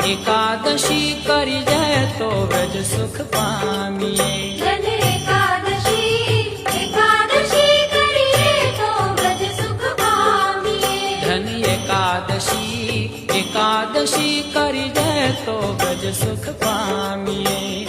एकादशी करी जय तो व्रज सुख पामिए। धन एकादशी करिए तो व्रज सुख पामिए। धन एकादशी करी जय तो व्रज सुख पामिए।